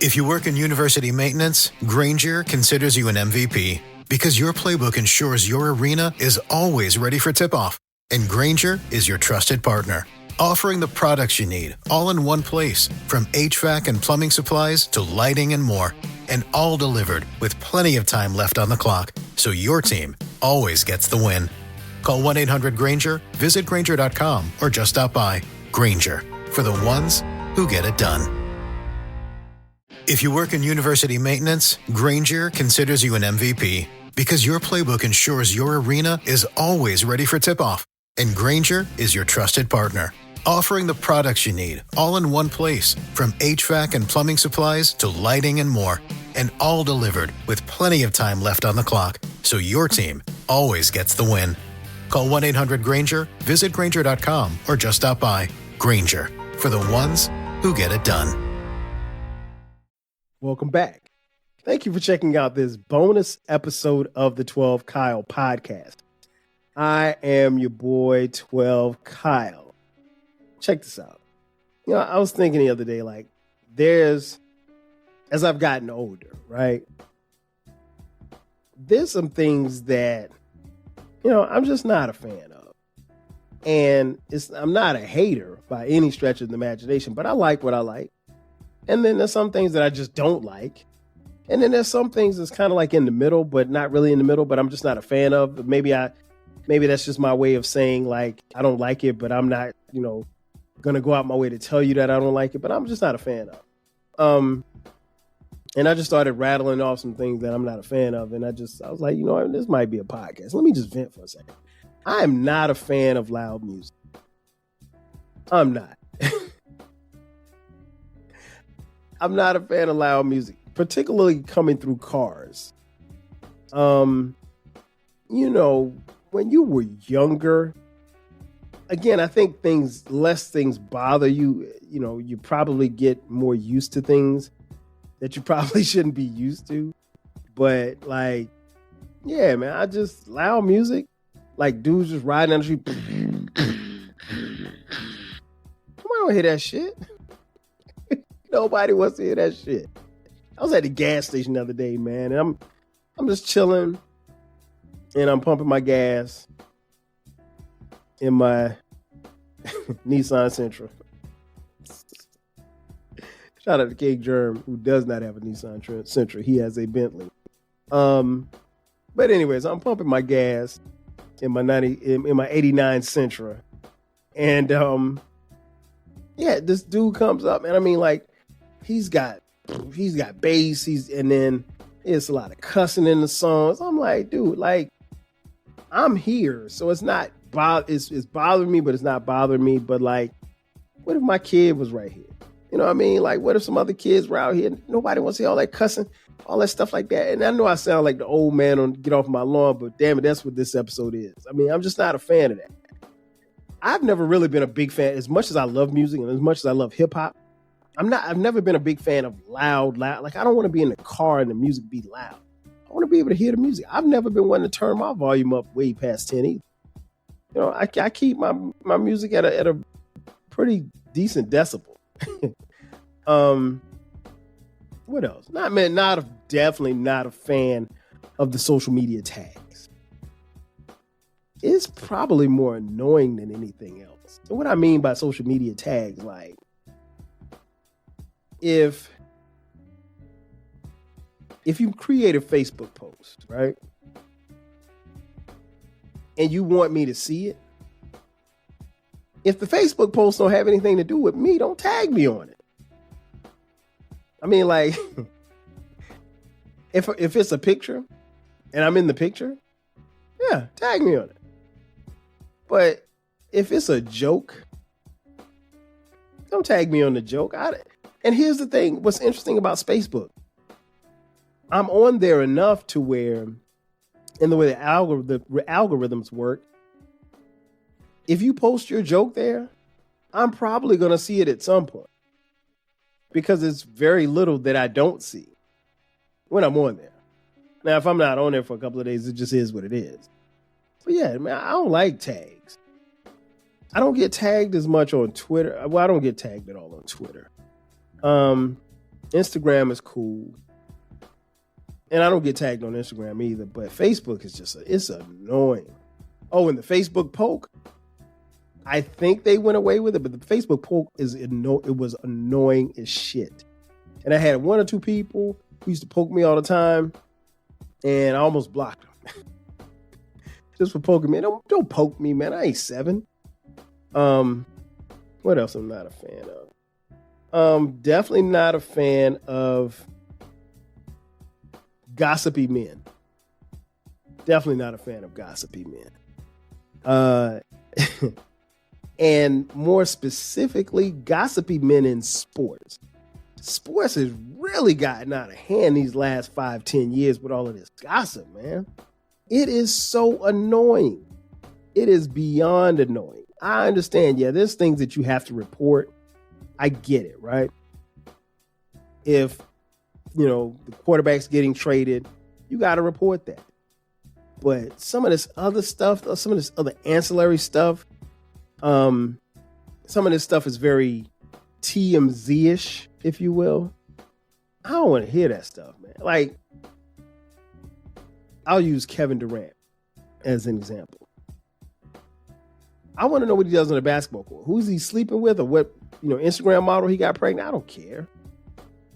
If you work in university maintenance, Granger considers you an MVP because your playbook ensures your arena is always ready for tip-off. And Granger is your trusted partner, offering the products you need all in one place, from HVAC and plumbing supplies to lighting and more. And all delivered with plenty of time left on the clock, so your team always gets the win. Call 1-800-GRANGER, visit Granger.com, or just stop by. Granger, for the ones who get it done. If you work in university maintenance, Granger considers you an MVP because your playbook ensures your arena is always ready for tip-off. And Granger is your trusted partner, offering the products you need all in one place, from HVAC and plumbing supplies to lighting and more. And all delivered with plenty of time left on the clock, so your team always gets the win. Call 1-800-GRANGER, visit Granger.com, or just stop by. Granger, for the ones who get it done. Welcome back. Thank you for checking out this bonus episode of the 12 Kyle podcast. I am your boy, 12 Kyle. Check this out. You know, I was thinking the other day, like, as I've gotten older, right? There's some things that, you know, I'm just not a fan of. And I'm not a hater by any stretch of the imagination, but I like what I like. And then there's some things that I just don't like. And then there's some things that's kind of like in the middle, but not really in the middle, but I'm just not a fan of. Maybe that's just my way of saying, like, I don't like it, but I'm not, you know, going to go out my way to tell you that I don't like it, but I'm just not a fan of. And I just started rattling off some things that I'm not a fan of. And I was like, you know what, this might be a podcast. Let me just vent for a second. I am not a fan of loud music. I'm not. I'm not a fan of loud music, particularly coming through cars. You know, when you were younger, again, I think less things bother you. You know, you probably get more used to things that you probably shouldn't be used to. But like, yeah, man, loud music, like dudes just riding down the street. Come on, hear that shit. Nobody wants to hear that shit. I was at the gas station the other day, man, and I'm just chilling, and I'm pumping my gas in my Nissan Sentra. Shout out to King Germ, who does not have a Nissan Sentra. He has a Bentley. But anyways, I'm pumping my gas in my 89 Sentra, and yeah, this dude comes up, and I mean, like, he's got bass, and then it's a lot of cussing in the songs. I'm like, dude, like, I'm here, so it's not it's bothering me, but it's not bothering me. But like, what if my kid was right here? You know what I mean? Like, what if some other kids were out here? Nobody wants to hear all that cussing, all that stuff like that. And I know I sound like the old man on Get Off My Lawn, but damn it, that's what this episode is. I mean, I'm just not a fan of that. I've never really been a big fan, as much as I love music and as much as I love hip hop. I've never been a big fan of loud. Like, I don't want to be in the car and the music be loud. I want to be able to hear the music. I've never been one to turn my volume up way past 10 either. You know, I keep my music at a pretty decent decibel. What else? Definitely not a fan of the social media tags. It's probably more annoying than anything else. And what I mean by social media tags, like, if you create a Facebook post, right, and you want me to see it, if the Facebook post don't have anything to do with me, don't tag me on it. I mean, like, if it's a picture and I'm in the picture, yeah, tag me on it. But if it's a joke, don't tag me on the joke. And here's the thing, what's interesting about Facebook, I'm on there enough to where, in the way the algorithms work, if you post your joke there, I'm probably going to see it at some point, because it's very little that I don't see when I'm on there. Now, if I'm not on there for a couple of days, it just is what it is. But yeah, man, I don't like tags. I don't get tagged as much on Twitter. Well, I don't get tagged at all on Twitter. Instagram is cool. And I don't get tagged on Instagram either, but Facebook is it's annoying. Oh, and the Facebook poke, I think they went away with it, but the Facebook poke it was annoying as shit. And I had one or two people who used to poke me all the time, and I almost blocked them. Just for poking me. Don't poke me, man. I ain't 7. What else I'm not a fan of? Definitely not a fan of gossipy men. Definitely not a fan of gossipy men. And more specifically, gossipy men in sports. Sports has really gotten out of hand these last 5-10 years with all of this gossip, man. It is so annoying. It is beyond annoying. I understand, yeah, there's things that you have to report. I get it, right? If, the quarterback's getting traded, you got to report that. But some of this other stuff, some of this other ancillary stuff, some of this stuff is very TMZ-ish, if you will. I don't want to hear that stuff, man. Like, I'll use Kevin Durant as an example. I want to know what he does on the basketball court. Who's he sleeping with, or what, Instagram model he got pregnant? I don't care.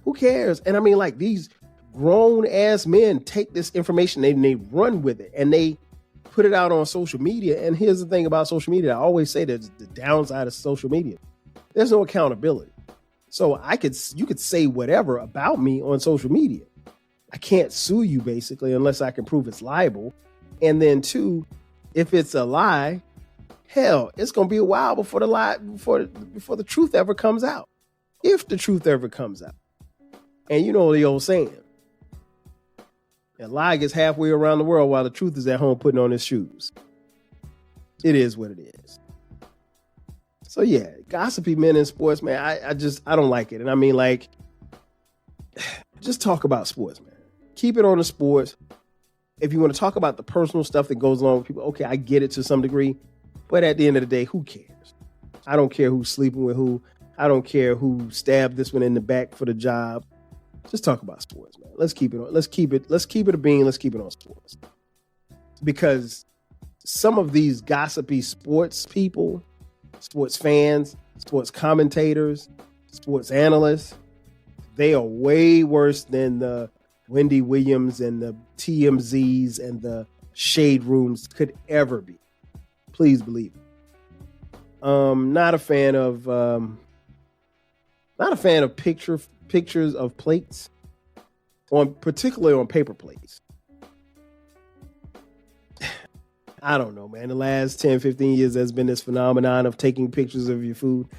Who cares? And I mean, like, these grown ass men take this information and they run with it and they put it out on social media. And here's the thing about social media. I always say that the downside of social media. There's no accountability. So you could say whatever about me on social media. I can't sue you basically unless I can prove it's liable. And then 2, if it's a lie, hell, it's going to be a while before the truth ever comes out. If the truth ever comes out. And you know the old saying, a lie gets halfway around the world while the truth is at home putting on his shoes. It is what it is. So yeah, gossipy men in sports, man, I don't like it. And I mean, like, just talk about sports, man. Keep it on the sports. If you want to talk about the personal stuff that goes along with people, okay, I get it to some degree. But at the end of the day, who cares? I don't care who's sleeping with who. I don't care who stabbed this one in the back for the job. Just talk about sports, man. Let's keep it on. Let's keep it a bean. Let's keep it on sports. Because some of these gossipy sports people, sports fans, sports commentators, sports analysts, they are way worse than the Wendy Williams and the TMZs and the shade rooms could ever be. Please believe it. Not a fan of pictures of plates, particularly on paper plates. I don't know, man. The last 10, 15 years, there's been this phenomenon of taking pictures of your food.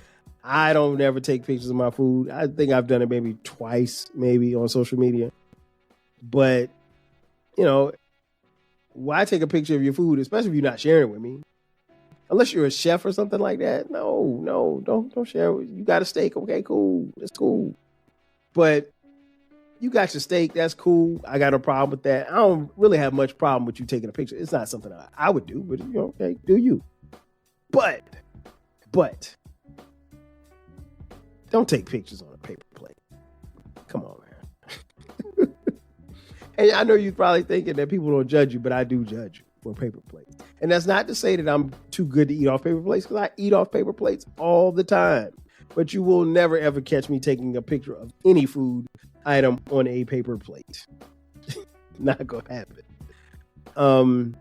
I don't ever take pictures of my food. I think I've done it maybe twice, maybe on social media. But, why take a picture of your food, especially if you're not sharing it with me? Unless you're a chef or something like that. No, don't share. You got a steak. Okay, cool. That's cool. But you got your steak. That's cool. I got no problem with that. I don't really have much problem with you taking a picture. It's not something I would do, but okay, do you. But don't take pictures on a paper plate. Come on, man. And I know you're probably thinking that people don't judge you, but I do judge you for paper plates. And that's not to say that I'm too good to eat off paper plates, because I eat off paper plates all the time. But you will never, ever catch me taking a picture of any food item on a paper plate. Not going to happen.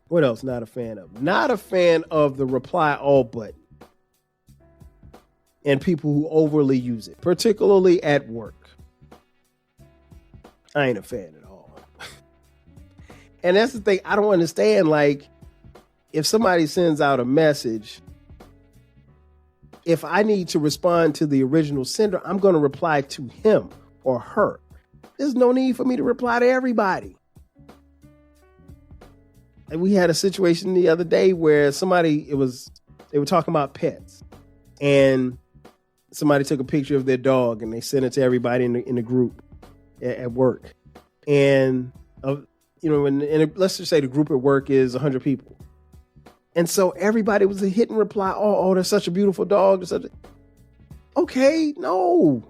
What else not a fan of? Not a fan of the reply all button. And people who overly use it, particularly at work. I ain't a fan at all. And that's the thing. I don't understand. Like, if somebody sends out a message, if I need to respond to the original sender, I'm going to reply to him or her. There's no need for me to reply to everybody. And we had a situation the other day where they were talking about pets, and somebody took a picture of their dog and they sent it to everybody in the group at work. And, let's just say the group at work is 100 people. And so everybody was a hit and reply. Oh, that's such a beautiful dog. Okay, no.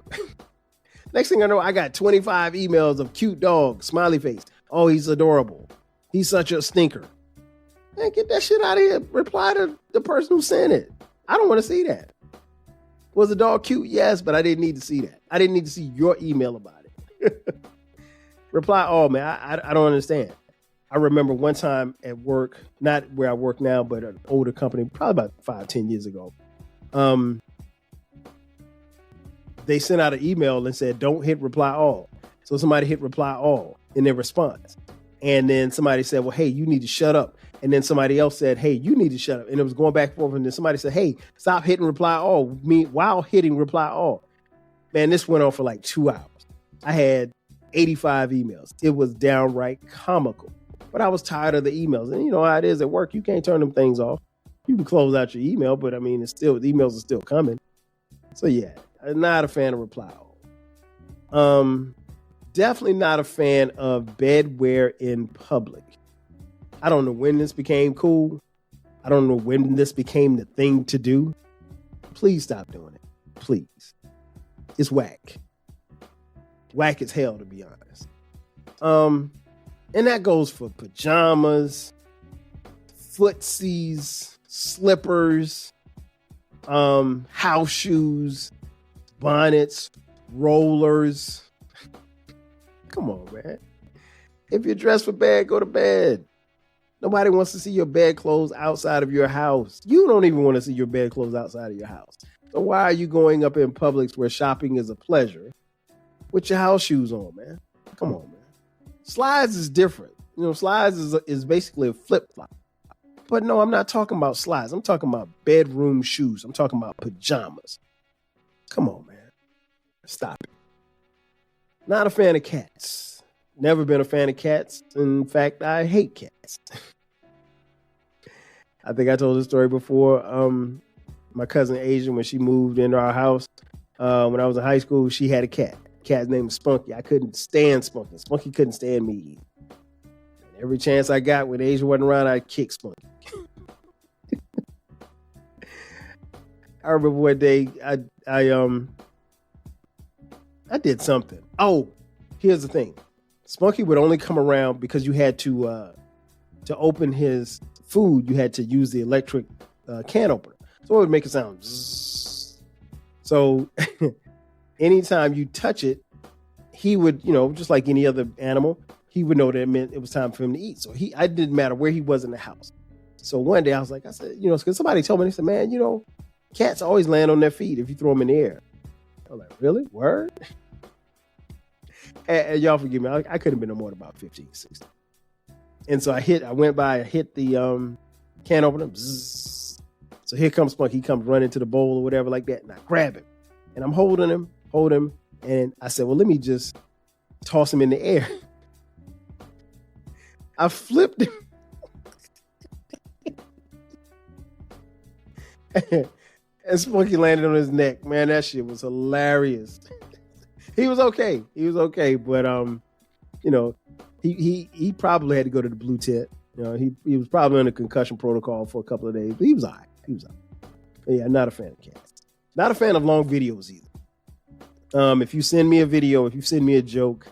Next thing I know, I got 25 emails of cute dog, smiley face. Oh, he's adorable. He's such a stinker. Man, get that shit out of here. Reply to the person who sent it. I don't want to see that. Was the dog cute? Yes, but I didn't need to see that. I didn't need to see your email about it. Reply all, man. I don't understand. I remember one time at work, not where I work now, but an older company, probably about 5-10 years ago. They sent out an email and said, don't hit reply all. So somebody hit reply all in their response. And then somebody said, well, hey, you need to shut up. And then somebody else said, hey, you need to shut up. And it was going back and forth. And then somebody said, hey, stop hitting reply all while hitting reply all. Man, this went on for like 2 hours. I had 85 emails. It was downright comical. But I was tired of the emails. And you know how it is at work. You can't turn them things off. You can close out your email, but I mean, the emails are still coming. So yeah, I'm not a fan of reply all. Definitely not a fan of bedwear in public. I don't know when this became cool. I don't know when this became the thing to do. Please stop doing it. Please. It's whack. Whack as hell, to be honest. And that goes for pajamas, footsies, slippers, house shoes, bonnets, rollers. Come on, man. If you're dressed for bed, go to bed. Nobody wants to see your bedclothes outside of your house. You don't even want to see your bedclothes outside of your house. So why are you going up in Publix where shopping is a pleasure with your house shoes on, man? Come on, man. Slides is different. You know, slides is basically a flip-flop. But no, I'm not talking about slides. I'm talking about bedroom shoes. I'm talking about pajamas. Come on, man. Stop it. Not a fan of cats. Never been a fan of cats. In fact, I hate cats. I think I told this story before. My cousin Asia, when she moved into our house, when I was in high school, she had a cat. Cat's name was Spunky. I couldn't stand Spunky. Spunky couldn't stand me either. And every chance I got when Asia wasn't around, I'd kick Spunky. I remember one day I did something. Oh, here's the thing. Spunky would only come around because you had to open his food, you had to use the electric can opener. So it would make a sound. Zzz. So anytime you touch it, he would, just like any other animal, he would know that it meant it was time for him to eat. So I didn't matter where he was in the house. So one day I said, because somebody told me, they said, man, cats always land on their feet if you throw them in the air. I was like, really? Word? And y'all forgive me. I could have been no more than about 15, 16. And so I went by, I hit the can opener. Bzzz. So here comes Spunky. He comes running to the bowl or whatever like that. And I grab him. And I'm holding him. And I said, well, let me just toss him in the air. I flipped him. And Spunky landed on his neck. Man, that shit was hilarious. He was okay. But he probably had to go to the blue tent. He was probably on a concussion protocol for a couple of days. But he was all right. But yeah, not a fan of cats. Not a fan of long videos either. If you send me a video, if you send me a joke,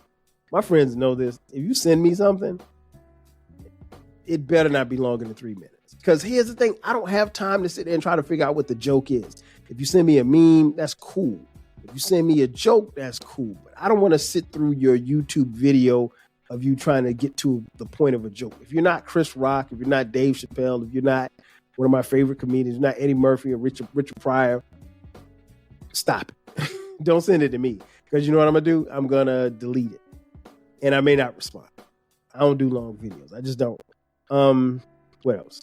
my friends know this. If you send me something, it better not be longer than 3 minutes. Because here's the thing, I don't have time to sit there and try to figure out what the joke is. If you send me a meme, that's cool. If you send me a joke, that's cool. But I don't want to sit through your YouTube video of you trying to get to the point of a joke. If you're not Chris Rock, if you're not Dave Chappelle, if you're not one of my favorite comedians, you're not Eddie Murphy or Richard Pryor, stop it. Don't send it to me. Because you know what I'm going to do? I'm going to delete it. And I may not respond. I don't do long videos. I just don't. What else?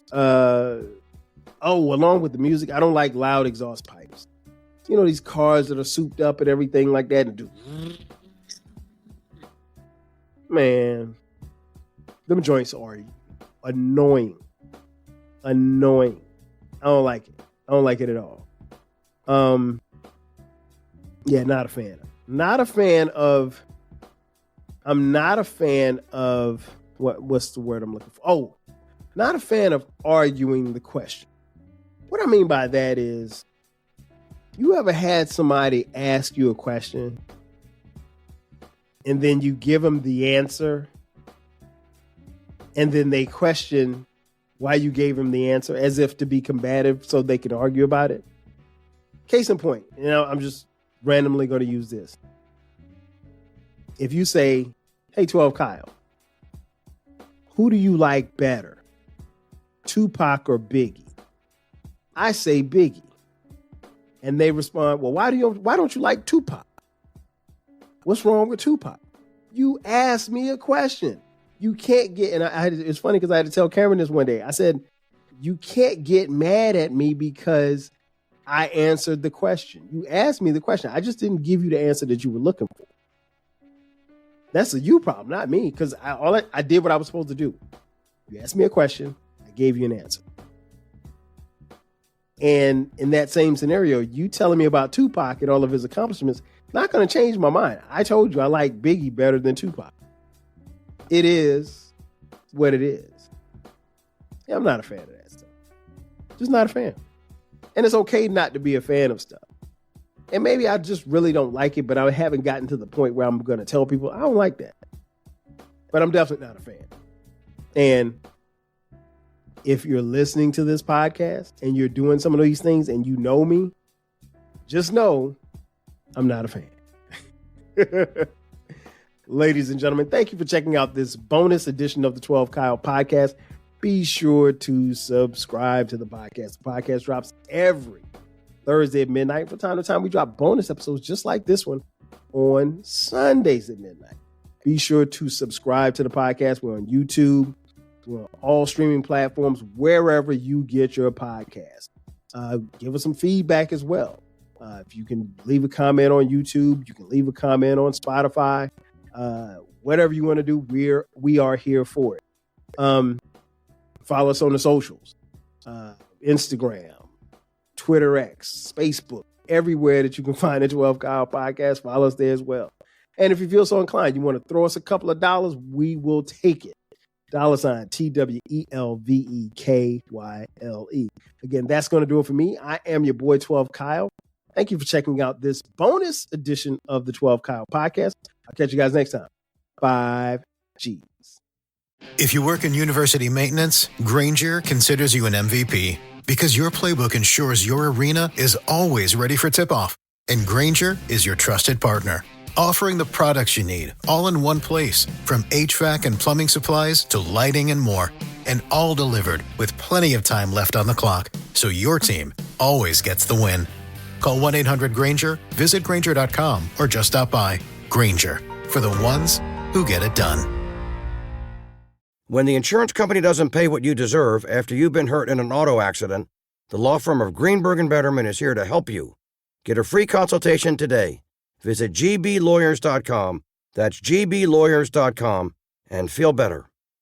Along with the music, I don't like loud exhaust pipes. These cars that are souped up and everything like that and do. Man, them joints are annoying. I don't like it. I don't like it at all. Yeah, not a fan. I'm not a fan of what's the word I'm looking for? Oh, not a fan of arguing the question. What I mean by that is, you ever had somebody ask you a question and then you give them the answer, and then they question why you gave them the answer as if to be combative so they can argue about it. Case in point, I'm just randomly going to use this. If you say, hey, 12 Kyle, who do you like better, Tupac or Biggie? I say Biggie. And they respond, well, why don't you like Tupac? What's wrong with Tupac? You asked me a question. You can't get, and it's funny because I had to tell Cameron this one day. I said, you can't get mad at me because I answered the question. You asked me the question. I just didn't give you the answer that you were looking for. That's a you problem, not me, because I did what I was supposed to do. You asked me a question. I gave you an answer. And in that same scenario, you telling me about Tupac and all of his accomplishments, not going to change my mind. I told you I like Biggie better than Tupac. It is what it is. Yeah, I'm not a fan of that stuff. Just not a fan. And it's okay not to be a fan of stuff. And maybe I just really don't like it, but I haven't gotten to the point where I'm going to tell people I don't like that. But I'm definitely not a fan. And if you're listening to this podcast and you're doing some of these things and you know me, just know I'm not a fan. Ladies and gentlemen, thank you for checking out this bonus edition of the 12 Kyle podcast. Be sure to subscribe to the podcast. The podcast drops every Thursday at midnight. From time to time, we drop bonus episodes just like this one on Sundays at midnight. Be sure to subscribe to the podcast. We're on YouTube. We're on all streaming platforms, wherever you get your podcast. Give us some feedback as well. If you can leave a comment on YouTube, you can leave a comment on Spotify. Whatever you want to do, we are here for it. Follow us on the socials, Instagram, Twitter X, Facebook, everywhere that you can find the 12 Kyle podcast. Follow us there as well. And if you feel so inclined, you want to throw us a couple of dollars, we will take it. $ TWELVEKYLE. Again, that's going to do it for me. I am your boy 12 Kyle. Thank you for checking out this bonus edition of the 12 Kyle podcast. I'll catch you guys next time. 5Gs. If you work in university maintenance, Grainger considers you an MVP because your playbook ensures your arena is always ready for tip-off. And Grainger is your trusted partner, offering the products you need all in one place, from HVAC and plumbing supplies to lighting and more, and all delivered with plenty of time left on the clock, so your team always gets the win. Call 1-800-GRAINGER, visit Grainger.com, or just stop by. Grainger, for the ones who get it done. When the insurance company doesn't pay what you deserve after you've been hurt in an auto accident, the law firm of Greenberg & Betterman is here to help you. Get a free consultation today. Visit gblawyers.com, that's gblawyers.com, and feel better.